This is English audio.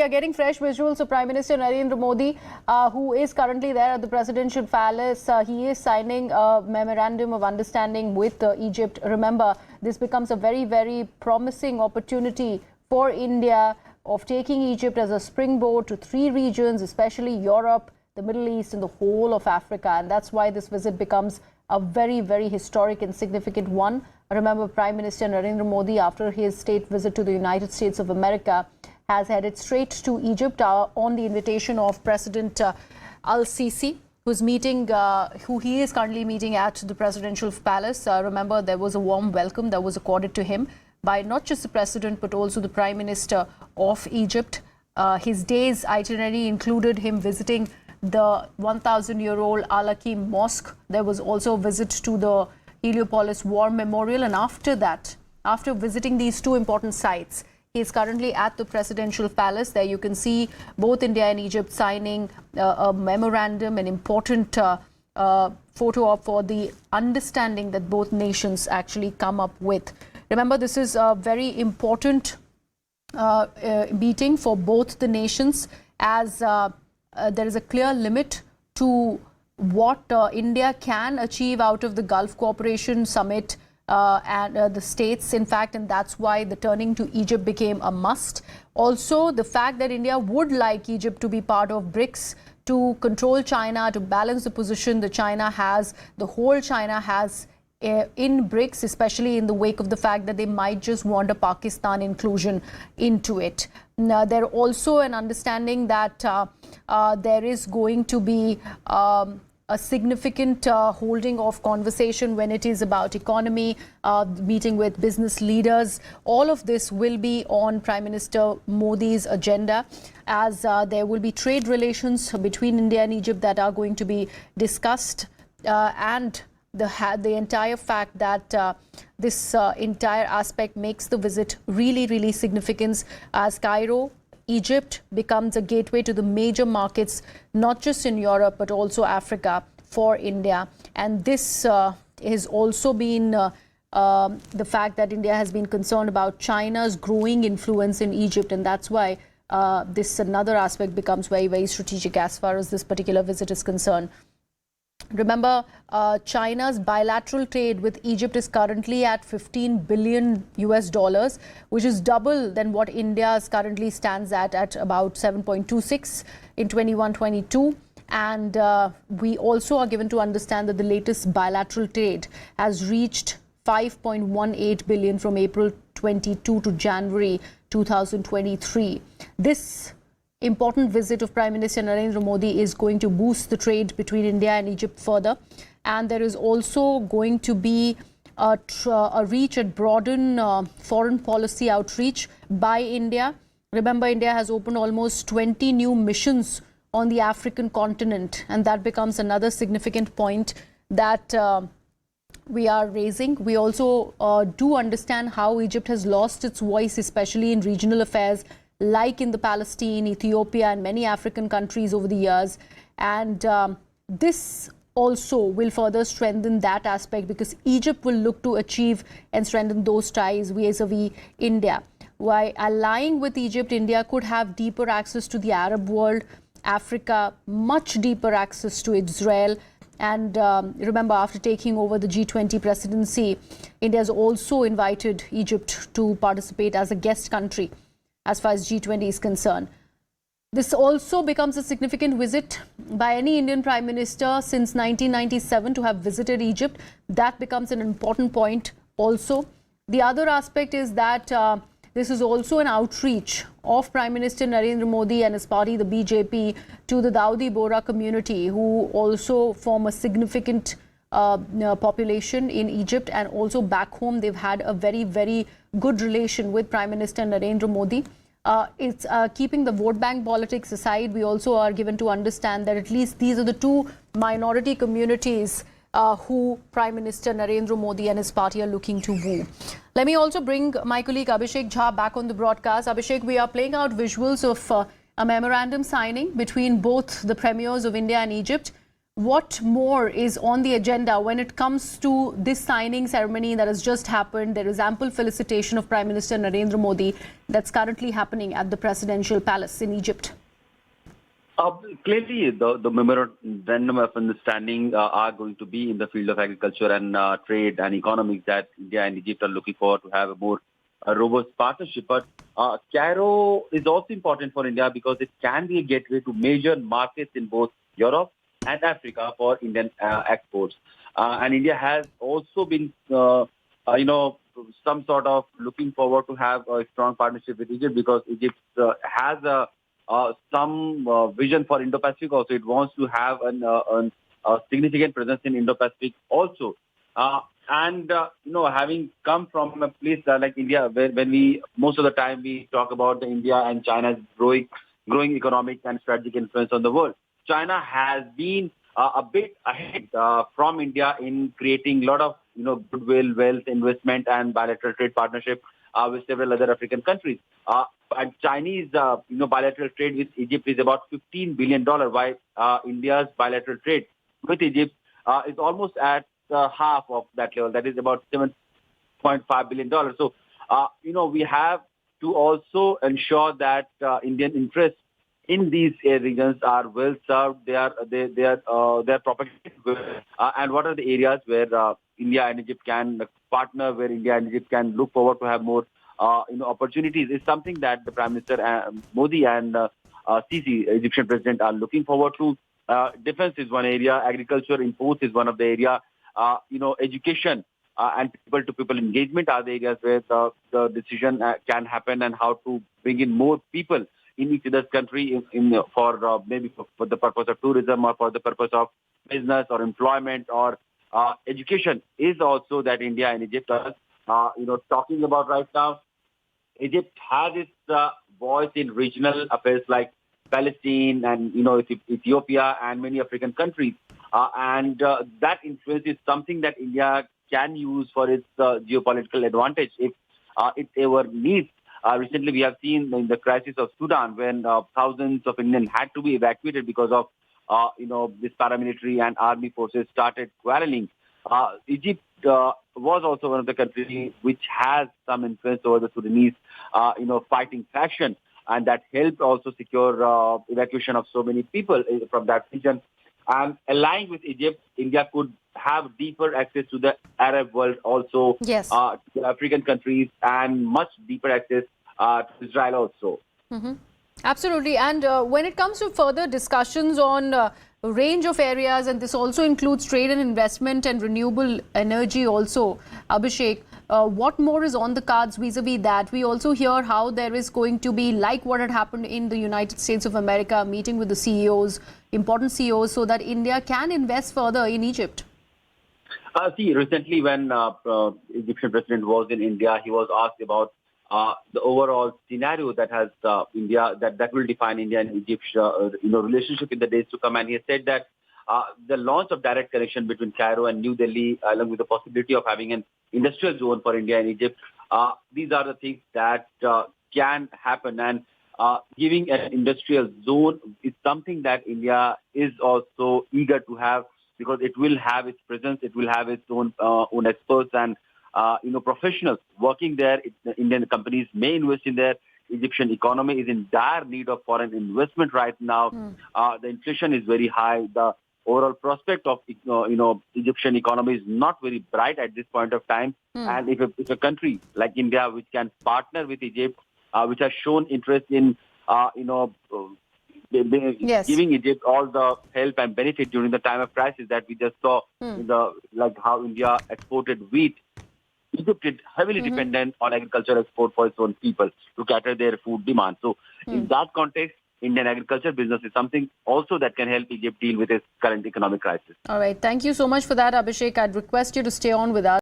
We are getting fresh visuals of Prime Minister Narendra Modi, who is currently there at the presidential palace. He is signing a memorandum of understanding with Egypt. Remember, this becomes a very, very promising opportunity for India of taking Egypt as a springboard to three regions, especially Europe, the Middle East, and the whole of Africa. And that's why this visit becomes a very, very historic and significant one. Remember, Prime Minister Narendra Modi, after his state visit to the United States of America, has headed straight to Egypt on the invitation of President Al-Sisi, who he is currently meeting at the presidential palace. Remember, there was a warm welcome that was accorded to him by not just the president, but also the Prime Minister of Egypt. His day's itinerary included him visiting the 1,000-year-old Al-Aqim Mosque. There was also a visit to the Heliopolis War Memorial. And after that, after visiting these two important sites, he is currently at the presidential palace. There you can see both India and Egypt signing a memorandum, an important photo for the understanding that both nations actually come up with. Remember, this is a very important meeting for both the nations, as there is a clear limit to what India can achieve out of the Gulf Cooperation Summit and the states, in fact, and that's why the turning to Egypt became a must. Also, the fact that India would like Egypt to be part of BRICS to control China, to balance the position that China has, the whole China has in BRICS, especially in the wake of the fact that they might just want a Pakistan inclusion into it. Now, there also an understanding that there is going to be a significant holding of conversation when it is about economy, meeting with business leaders. All of this will be on Prime Minister Modi's agenda, as there will be trade relations between India and Egypt that are going to be discussed, and the entire fact that this entire aspect makes the visit really, really significant, as Cairo, Egypt becomes a gateway to the major markets, not just in Europe, but also Africa for India. And this has also been the fact that India has been concerned about China's growing influence in Egypt. And that's why this another aspect becomes very, very strategic as far as this particular visit is concerned. Remember, China's bilateral trade with Egypt is currently at $15 billion, which is double than what India's currently stands at about 7.26 in 21-22. And we also are given to understand that the latest bilateral trade has reached 5.18 billion from April 22 to January 2023. This important visit of Prime Minister Narendra Modi is going to boost the trade between India and Egypt further. And there is also going to be a reach and broaden foreign policy outreach by India. Remember, India has opened almost 20 new missions on the African continent, and that becomes another significant point that we are raising. We also do understand how Egypt has lost its voice, especially in regional affairs, like in the Palestine, Ethiopia, and many African countries over the years. And this also will further strengthen that aspect, because Egypt will look to achieve and strengthen those ties vis-a-vis India. By allying with Egypt, India could have deeper access to the Arab world, Africa, much deeper access to Israel. And remember, after taking over the G20 presidency, India has also invited Egypt to participate as a guest country as far as G20 is concerned. This also becomes a significant visit by any Indian Prime Minister since 1997 to have visited Egypt. That becomes an important point also. The other aspect is that this is also an outreach of Prime Minister Narendra Modi and his party, the BJP, to the Dawoodi Bohra community, who also form a significant population in Egypt. And also back home, they've had a very, very good relation with Prime Minister Narendra Modi. It's keeping the vote bank politics aside, we also are given to understand that at least these are the two minority communities who Prime Minister Narendra Modi and his party are looking to woo. Let me also bring my colleague Abhishek Jha back on the broadcast. Abhishek, we are playing out visuals of a memorandum signing between both the premiers of India and Egypt. what more is on the agenda when it comes to this signing ceremony that has just happened? There is ample felicitation of Prime Minister Narendra Modi that's currently happening at the presidential palace in Egypt. Clearly, the memorandum of understanding are going to be in the field of agriculture and trade and economics that India and Egypt are looking forward to have a more robust partnership. But Cairo is also important for India because it can be a gateway to major markets in both Europe and Africa for Indian exports. And India has also been, some sort of looking forward to have a strong partnership with Egypt because Egypt has some vision for Indo-Pacific also. It wants to have a significant presence in Indo-Pacific also. Having come from a place like India, where most of the time we talk about the India and China's growing economic and strategic influence on the world. China has been a bit ahead from India in creating a lot of goodwill, wealth, investment, and bilateral trade partnership with several other African countries. And Chinese bilateral trade with Egypt is about $15 billion, while India's bilateral trade with Egypt is almost at half of that level. That is about $7.5 billion. So, we have to also ensure that Indian interests in these regions are well served. They are propagated well. And what are the areas where India and Egypt can partner, where India and Egypt can look forward to have more opportunities is something that the Prime Minister Modi and Sisi, Egyptian president, are looking forward to. Defense is one area. Agriculture, imports is one of the area. Education and people-to-people engagement are the areas where the decision can happen, and how to bring in more people in each other's country for the purpose of tourism or for the purpose of business or employment or education is also that India and Egypt are talking about right now. Egypt has its voice in regional affairs like Palestine and Ethiopia and many African countries, and that influence is something that India can use for its geopolitical advantage if it ever needs. Recently, we have seen in the crisis of Sudan when thousands of Indians had to be evacuated because of this paramilitary and army forces started quarreling. Egypt was also one of the countries which has some influence over the Sudanese, fighting faction, and that helped also secure evacuation of so many people from that region. And allying with Egypt, India could have deeper access to the Arab world also, yes, to the African countries, and much deeper access to Israel also. Mm-hmm. Absolutely. And when it comes to further discussions on a range of areas, and this also includes trade and investment and renewable energy also, Abhishek, what more is on the cards vis-a-vis that? We also hear how there is going to be, like what had happened in the United States of America, meeting with the CEOs, important CEOs, so that India can invest further in Egypt. Recently when Egyptian president was in India, he was asked about the overall scenario that has India, that will define India and Egypt's relationship in the days to come. And he said that the launch of direct connection between Cairo and New Delhi, along with the possibility of having an industrial zone for India and Egypt, these are the things that can happen. And giving an industrial zone is something that India is also eager to have, because it will have its presence, it will have its own experts and professionals working there. The Indian companies may invest in there. Egyptian economy is in dire need of foreign investment right now. The inflation is very high. The overall prospect of Egyptian economy is not very bright at this point of time. And if a country like India, which can partner with Egypt, which has shown interest in yes, giving Egypt all the help and benefit during the time of crisis that we just saw, like how India exported wheat. Egypt is heavily dependent on agriculture export for its own people to cater their food demand. So in that context, Indian agriculture business is something also that can help Egypt deal with its current economic crisis. All right. Thank you so much for that, Abhishek. I'd request you to stay on with us.